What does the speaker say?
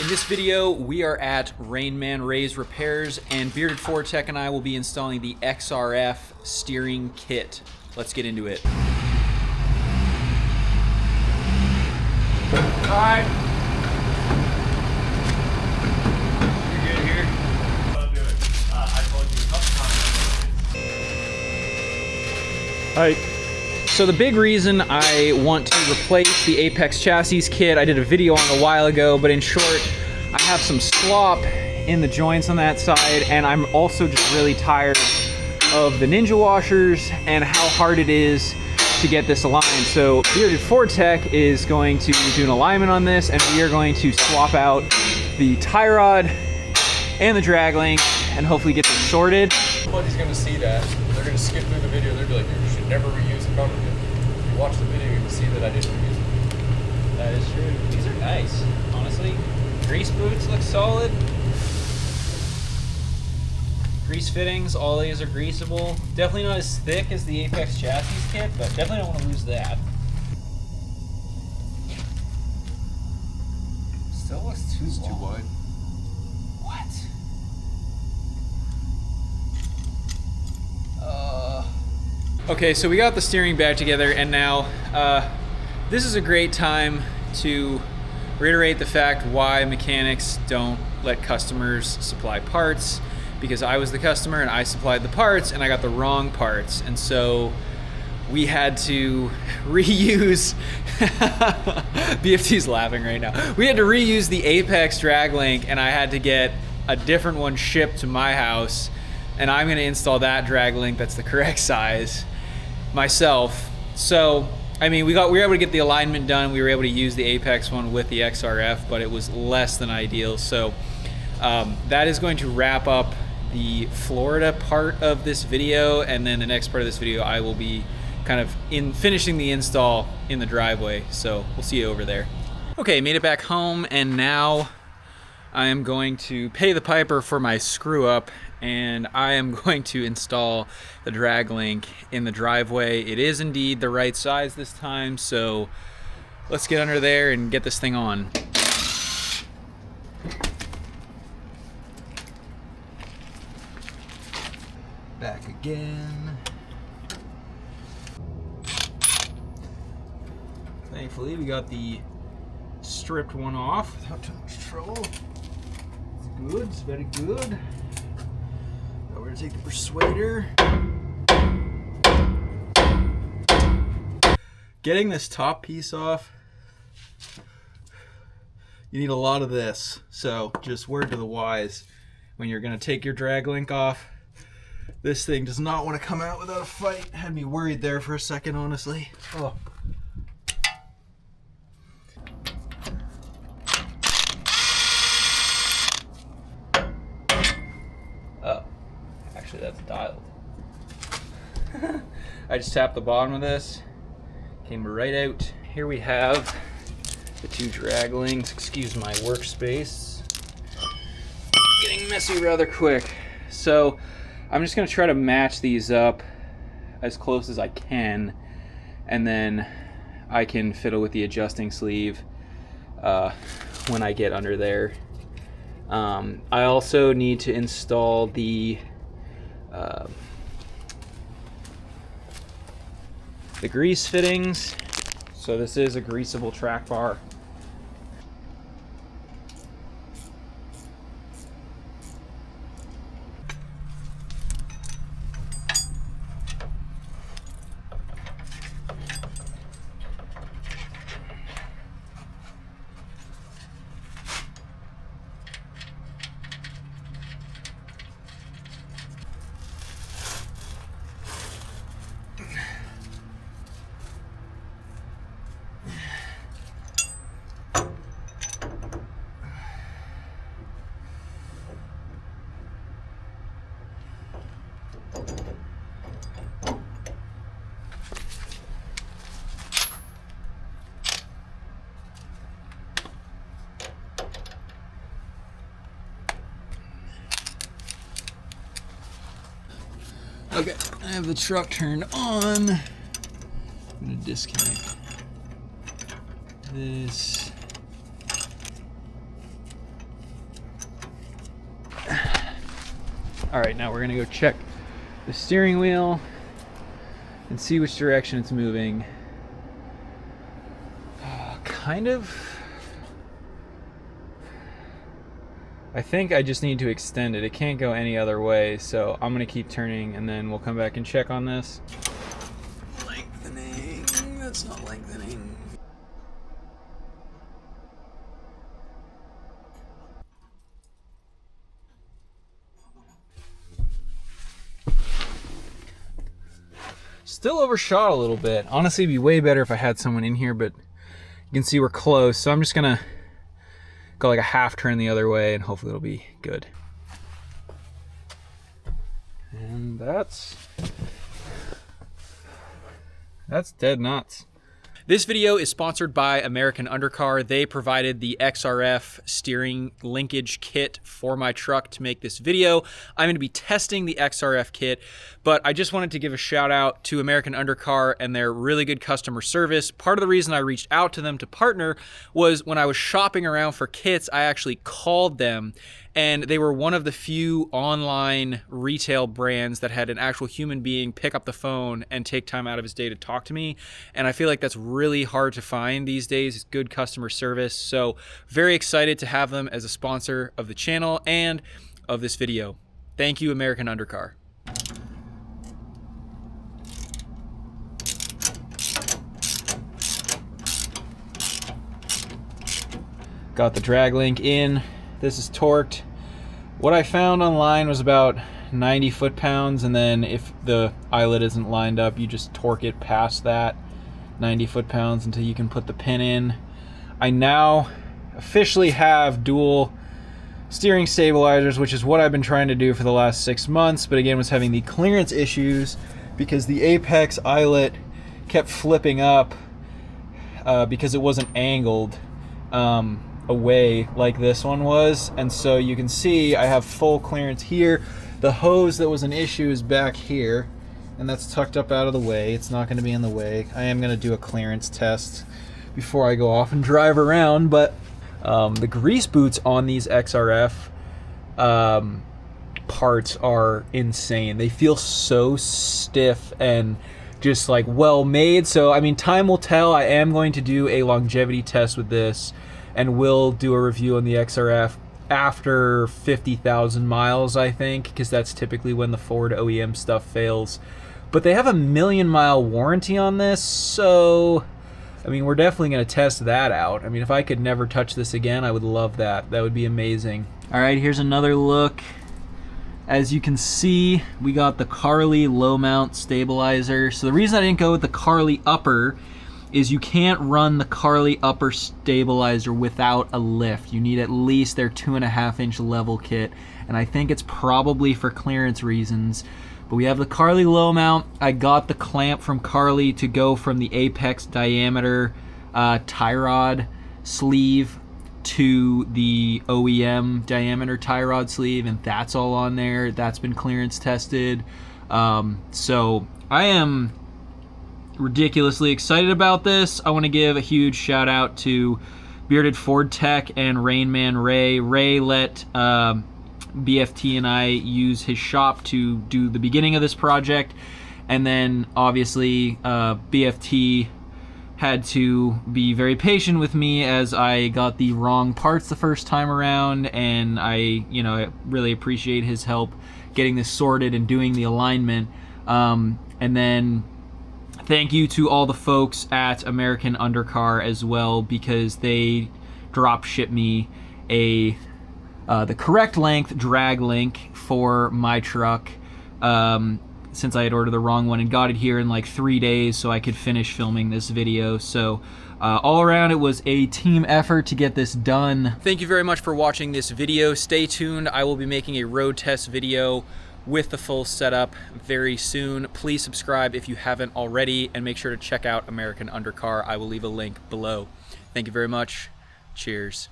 In this video, we are at Rain Man Ray's Repairs, and Bearded Ford Tech and I will be installing the XRF steering kit. Let's get into it. Alright. You're good here? I'll do it. I told you a couple times. Alright. So the big reason I want to replace the Apex chassis kit, I did a video on a while ago, but in short, I have some slop in the joints on that side, and I'm also just really tired of the Ninja washers and how hard it is to get this aligned. So Bearded Ford Tech is going to do an alignment on this, and we are going to swap out the tie rod and the drag link and hopefully get this sorted. Somebody's gonna see that, they're gonna skip through the video, they're gonna be like, you should never reuse a cover kit. If you watch the video, you can see that I didn't reuse it. That is true. These are nice, honestly. Grease boots look solid. Grease fittings, all these are greasable. Definitely not as thick as the Apex chassis kit, but definitely don't want to lose that. Still looks too long. Too wide. What? Okay, so we got the steering back together, and now this is a great time to reiterate the fact why mechanics don't let customers supply parts, because I was the customer and I supplied the parts and I got the wrong parts, and so we had to reuse BFT's laughing right now. We had to reuse the Apex drag link, and I had to get a different one shipped to my house, and I'm gonna install that drag link that's the correct size myself. So I mean, we were able to get the alignment done. We were able to use the Apex one with the XRF, but it was less than ideal. So that is going to wrap up the Florida part of this video, and then the next part of this video I will be kind of finishing the install in the driveway. So we'll see you over there. Okay, made it back home, and now I am going to pay the piper for my screw up, and I am going to install the drag link in the driveway. It is indeed the right size this time, so let's get under there and get this thing on. Back again. Thankfully, we got the stripped one off without too much trouble. It's good, it's very good. Now we're gonna take the persuader. Getting this top piece off, you need a lot of this. So just word to the wise, when you're gonna take your drag link off, this thing does not want to come out without a fight. Had me worried there for a second, honestly. Oh. Oh, actually that's dialed. I just tapped the bottom of this, came right out. Here we have the two drag links. Excuse my workspace. Getting messy rather quick. So I'm just gonna try to match these up as close as I can, and then I can fiddle with the adjusting sleeve when I get under there. I also need to install the grease fittings. So this is a greasable track bar. Okay, I have the truck turned on. I'm gonna disconnect this. All right, now we're gonna go check the steering wheel and see which direction it's moving. Kind of. I think I just need to extend it. It can't go any other way, so I'm gonna keep turning and then we'll come back and check on this. Lengthening, that's not lengthening. Still overshot a little bit. Honestly, it'd be way better if I had someone in here, but you can see we're close, so I'm just gonna go like a half turn the other way and hopefully it'll be good. And that's dead nuts. This video is sponsored by American Undercar. They provided the XRF steering linkage kit for my truck to make this video. I'm going to be testing the XRF kit, but I just wanted to give a shout out to American Undercar and their really good customer service. Part of the reason I reached out to them to partner was when I was shopping around for kits, I actually called them, and they were one of the few online retail brands that had an actual human being pick up the phone and take time out of his day to talk to me. And I feel like that's really hard to find these days, is good customer service. So very excited to have them as a sponsor of the channel and of this video. Thank you, American Undercar. Got the drag link in. This is torqued. What I found online was about 90 foot-pounds, and then if the eyelet isn't lined up, you just torque it past that 90 foot-pounds until you can put the pin in. I now officially have dual steering stabilizers, which is what I've been trying to do for the last 6 months, but again was having the clearance issues because the apex eyelet kept flipping up because it wasn't angled away like this one was. And so you can see I have full clearance here. The hose that was an issue is back here, and that's tucked up out of the way. It's not going to be in the way. I am going to do a clearance test before I go off and drive around, but the grease boots on these XRF parts are insane. They feel so stiff and just like well made. So I mean, time will tell. I am going to do a longevity test with this, and we'll do a review on the XRF after 50,000 miles, I think, because that's typically when the Ford OEM stuff fails. But they have a 1,000,000-mile warranty on this, so I mean, we're definitely going to test that out. I mean, if I could never touch this again, I would love that. That would be amazing. All right, here's another look. As you can see, we got the Carli low mount stabilizer. So the reason I didn't go with the Carli upper is you can't run the Carli upper stabilizer without a lift. You need at least their 2.5-inch level kit, and I think it's probably for clearance reasons. But we have the Carli low mount. I got the clamp from Carli to go from the apex diameter tie rod sleeve to the OEM diameter tie rod sleeve, and that's all on there. That's been clearance tested. So I am ridiculously excited about this. I want to give a huge shout out to Bearded Ford Tech and Rain Man Ray. Ray let BFT and I use his shop to do the beginning of this project, and then obviously BFT had to be very patient with me as I got the wrong parts the first time around, and I really appreciate his help getting this sorted and doing the alignment. And then thank you to all the folks at American Undercar as well, because they drop ship me the correct length drag link for my truck, since I had ordered the wrong one, and got it here in like 3 days so I could finish filming this video. So all around, it was a team effort to get this done. Thank you very much for watching this video. Stay tuned. I will be making a road test video with the full setup very soon. Please subscribe if you haven't already, and make sure to check out American Undercar. I will leave a link below. Thank you very much. Cheers.